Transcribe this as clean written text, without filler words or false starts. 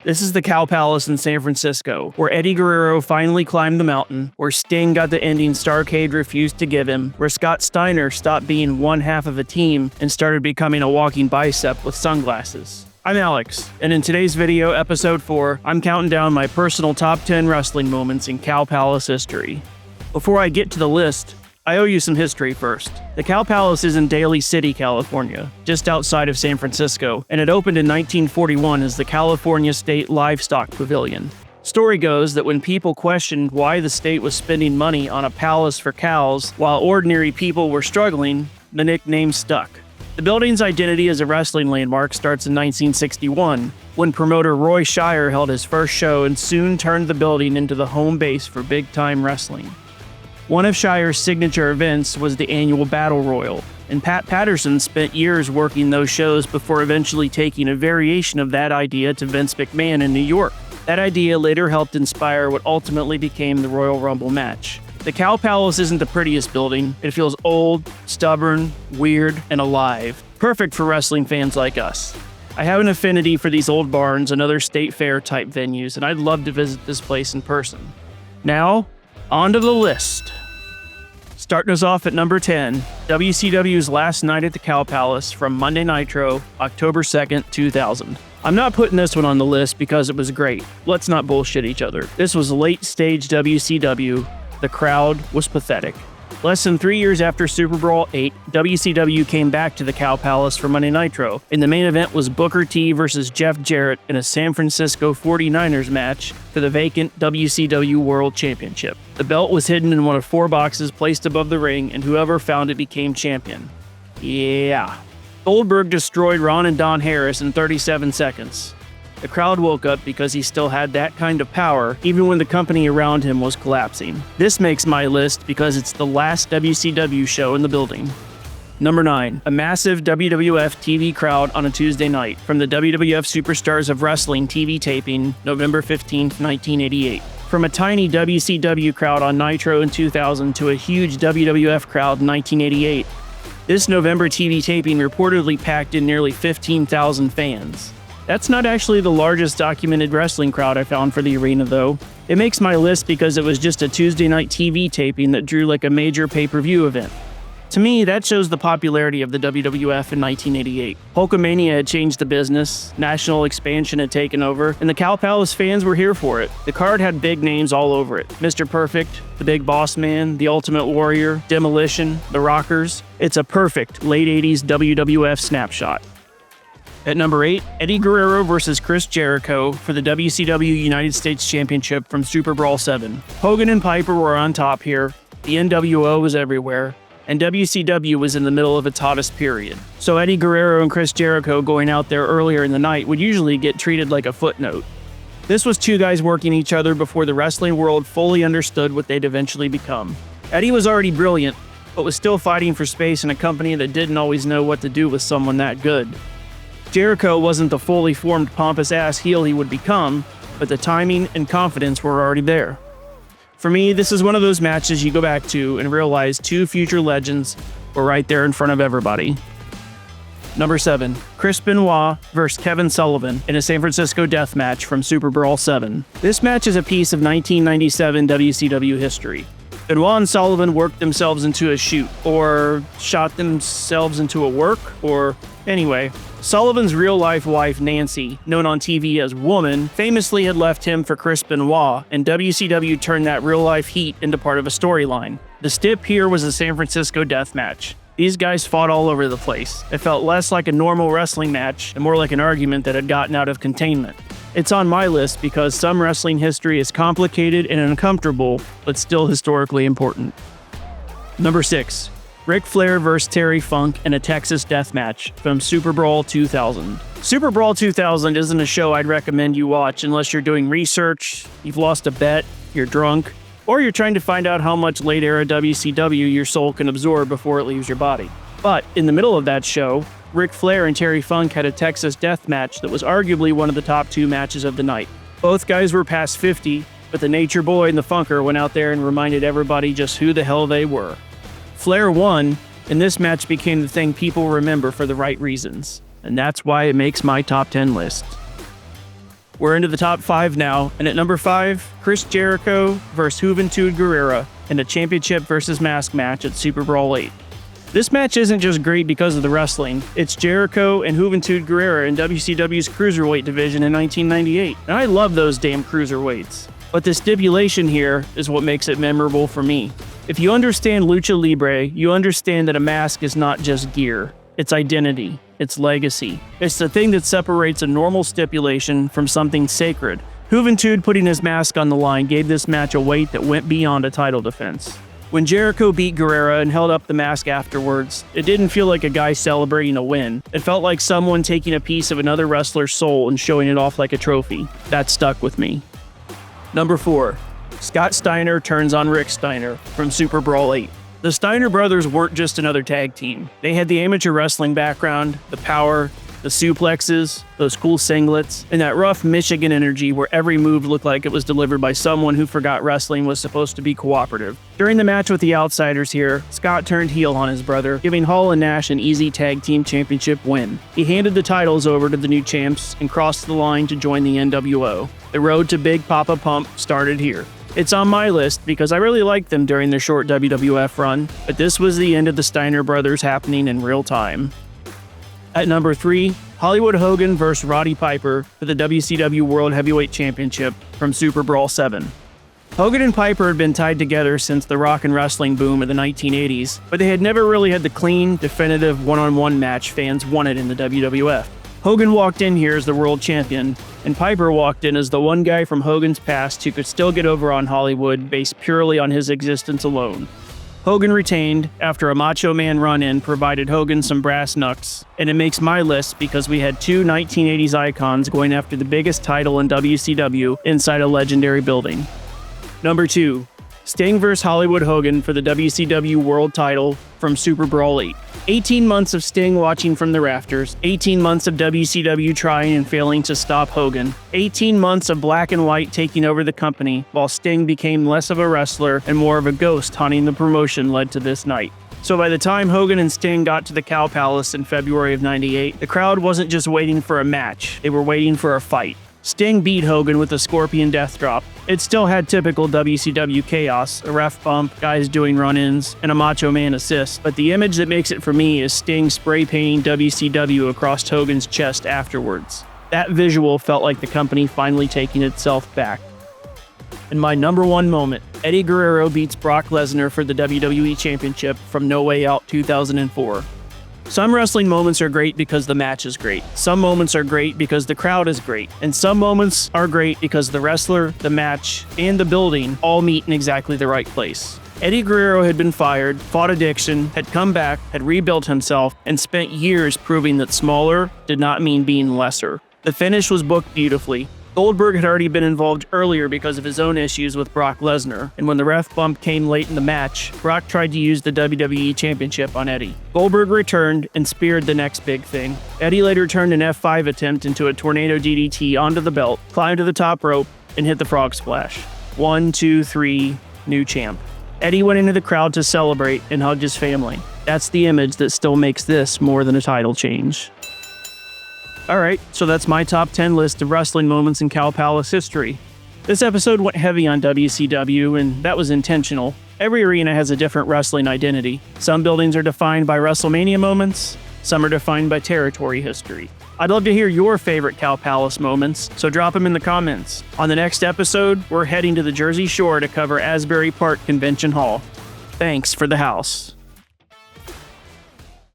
This is the Cow Palace in San Francisco, where Eddie Guerrero finally climbed the mountain, where Sting got the ending Starrcade refused to give him, where Scott Steiner stopped being one half of a team and started becoming a walking bicep with sunglasses. I'm Alex, and in today's video, episode 4, I'm counting down my personal top 10 wrestling moments in Cow Palace history. Before I get to the list, I owe you some history first. The Cow Palace is in Daly City, California, just outside of San Francisco, and it opened in 1941 as the California State Livestock Pavilion. Story goes that when people questioned why the state was spending money on a palace for cows while ordinary people were struggling, the nickname stuck. The building's identity as a wrestling landmark starts in 1961, when promoter Roy Shire held his first show and soon turned the building into the home base for big-time wrestling. One of Shire's signature events was the annual Battle Royal, and Pat Patterson spent years working those shows before eventually taking a variation of that idea to Vince McMahon in New York. That idea later helped inspire what ultimately became the Royal Rumble match. The Cow Palace isn't the prettiest building. It feels old, stubborn, weird, and alive. Perfect for wrestling fans like us. I have an affinity for these old barns and other state fair type venues, and I'd love to visit this place in person. Now, on to the list. Starting us off at number 10, WCW's last night at the Cow Palace from Monday Nitro, October 2nd, 2000. I'm not putting this one on the list because it was great. Let's not bullshit each other. This was late stage WCW. The crowd was pathetic. Less than 3 years after Super Brawl 8, WCW came back to the Cow Palace for Monday Nitro, and the main event was Booker T versus Jeff Jarrett in a San Francisco 49ers match for the vacant WCW World Championship. The belt was hidden in one of 4 boxes placed above the ring, and whoever found it became champion. Yeah. Goldberg destroyed Ron and Don Harris in 37 seconds. The crowd woke up because he still had that kind of power, even when the company around him was collapsing. This makes my list because it's the last WCW show in the building. Number 9. A massive WWF TV crowd on a Tuesday night, from the WWF Superstars of Wrestling TV taping, November 15, 1988. From a tiny WCW crowd on Nitro in 2000 to a huge WWF crowd in 1988, this November TV taping reportedly packed in nearly 15,000 fans. That's not actually the largest documented wrestling crowd I found for the arena, though. It makes my list because it was just a Tuesday night TV taping that drew like a major pay-per-view event. To me, that shows the popularity of the WWF in 1988. Hulkamania had changed the business, national expansion had taken over, and the Cow Palace fans were here for it. The card had big names all over it. Mr. Perfect, the Big Boss Man, the Ultimate Warrior, Demolition, the Rockers. It's a perfect late 80s WWF snapshot. At number 8, Eddie Guerrero versus Chris Jericho for the WCW United States Championship from Super Brawl 7. Hogan and Piper were on top here, the NWO was everywhere, and WCW was in the middle of its hottest period. So Eddie Guerrero and Chris Jericho going out there earlier in the night would usually get treated like a footnote. This was 2 guys working each other before the wrestling world fully understood what they'd eventually become. Eddie was already brilliant, but was still fighting for space in a company that didn't always know what to do with someone that good. Jericho wasn't the fully formed pompous-ass heel he would become, but the timing and confidence were already there. For me, this is one of those matches you go back to and realize 2 future legends were right there in front of everybody. Number 7. Chris Benoit vs. Kevin Sullivan in a San Francisco death match from Super Brawl 7. This match is a piece of 1997 WCW history. Benoit and Sullivan worked themselves into a shoot, or shot themselves into a work, or anyway. Sullivan's real-life wife, Nancy, known on TV as Woman, famously had left him for Chris Benoit, and WCW turned that real-life heat into part of a storyline. The stip here was a San Francisco death match. These guys fought all over the place. It felt less like a normal wrestling match and more like an argument that had gotten out of containment. It's on my list because some wrestling history is complicated and uncomfortable, but still historically important. Number 6. Ric Flair vs. Terry Funk in a Texas death match from Super Brawl 2000. Super Brawl 2000 isn't a show I'd recommend you watch unless you're doing research, you've lost a bet, you're drunk, or you're trying to find out how much late-era WCW your soul can absorb before it leaves your body. But in the middle of that show, Ric Flair and Terry Funk had a Texas death match that was arguably one of the top 2 matches of the night. Both guys were past 50, but the Nature Boy and the Funker went out there and reminded everybody just who the hell they were. Flair won, and this match became the thing people remember for the right reasons, and that's why it makes my top 10 list. We're into the top 5 now, and at number 5, Chris Jericho vs. Juventud Guerrera in a championship versus mask match at Super Brawl 8. This match isn't just great because of the wrestling, it's Jericho and Juventud Guerrera in WCW's Cruiserweight division in 1998, and I love those damn Cruiserweights. But the stipulation here is what makes it memorable for me. If you understand Lucha Libre, you understand that a mask is not just gear, it's identity. It's legacy. It's the thing that separates a normal stipulation from something sacred. Juventud putting his mask on the line gave this match a weight that went beyond a title defense. When Jericho beat Guerrera and held up the mask afterwards, it didn't feel like a guy celebrating a win. It felt like someone taking a piece of another wrestler's soul and showing it off like a trophy. That stuck with me. Number 4. Scott Steiner turns on Rick Steiner from Super Brawl 8. The Steiner brothers weren't just another tag team. They had the amateur wrestling background, the power, the suplexes, those cool singlets, and that rough Michigan energy where every move looked like it was delivered by someone who forgot wrestling was supposed to be cooperative. During the match with the Outsiders here, Scott turned heel on his brother, giving Hall and Nash an easy tag team championship win. He handed the titles over to the new champs and crossed the line to join the NWO. The road to Big Papa Pump started here. It's on my list because I really liked them during their short WWF run, but this was the end of the Steiner brothers happening in real time. At number 3, Hollywood Hogan vs. Roddy Piper for the WCW World Heavyweight Championship from Super Brawl 7. Hogan and Piper had been tied together since the rock and wrestling boom of the 1980s, but they had never really had the clean, definitive one-on-one match fans wanted in the WWF. Hogan walked in here as the world champion, and Piper walked in as the one guy from Hogan's past who could still get over on Hollywood based purely on his existence alone. Hogan retained after a Macho Man run-in provided Hogan some brass knucks, and it makes my list because we had two 1980s icons going after the biggest title in WCW inside a legendary building. Number 2. Sting vs. Hollywood Hogan for the WCW World title from Super Brawl 8. 18 months of Sting watching from the rafters, 18 months of WCW trying and failing to stop Hogan, 18 months of Black and White taking over the company, while Sting became less of a wrestler and more of a ghost haunting the promotion led to this night. So by the time Hogan and Sting got to the Cow Palace in February of '98, the crowd wasn't just waiting for a match, they were waiting for a fight. Sting beat Hogan with a Scorpion Death Drop. It still had typical WCW chaos, a ref bump, guys doing run-ins, and a Macho Man assist, but the image that makes it for me is Sting spray painting WCW across Hogan's chest afterwards. That visual felt like the company finally taking itself back. And my number 1 moment, Eddie Guerrero beats Brock Lesnar for the WWE Championship from No Way Out 2004. Some wrestling moments are great because the match is great. Some moments are great because the crowd is great. And some moments are great because the wrestler, the match, and the building all meet in exactly the right place. Eddie Guerrero had been fired, fought addiction, had come back, had rebuilt himself, and spent years proving that smaller did not mean being lesser. The finish was booked beautifully. Goldberg had already been involved earlier because of his own issues with Brock Lesnar, and when the ref bump came late in the match, Brock tried to use the WWE Championship on Eddie. Goldberg returned and speared the next big thing. Eddie later turned an F5 attempt into a tornado DDT onto the belt, climbed to the top rope, and hit the frog splash. 1, 2, 3, new champ. Eddie went into the crowd to celebrate and hugged his family. That's the image that still makes this more than a title change. Alright, so that's my top 10 list of wrestling moments in Cow Palace history. This episode went heavy on WCW, and that was intentional. Every arena has a different wrestling identity. Some buildings are defined by WrestleMania moments, some are defined by territory history. I'd love to hear your favorite Cow Palace moments, so drop them in the comments. On the next episode, we're heading to the Jersey Shore to cover Asbury Park Convention Hall. Thanks for the house.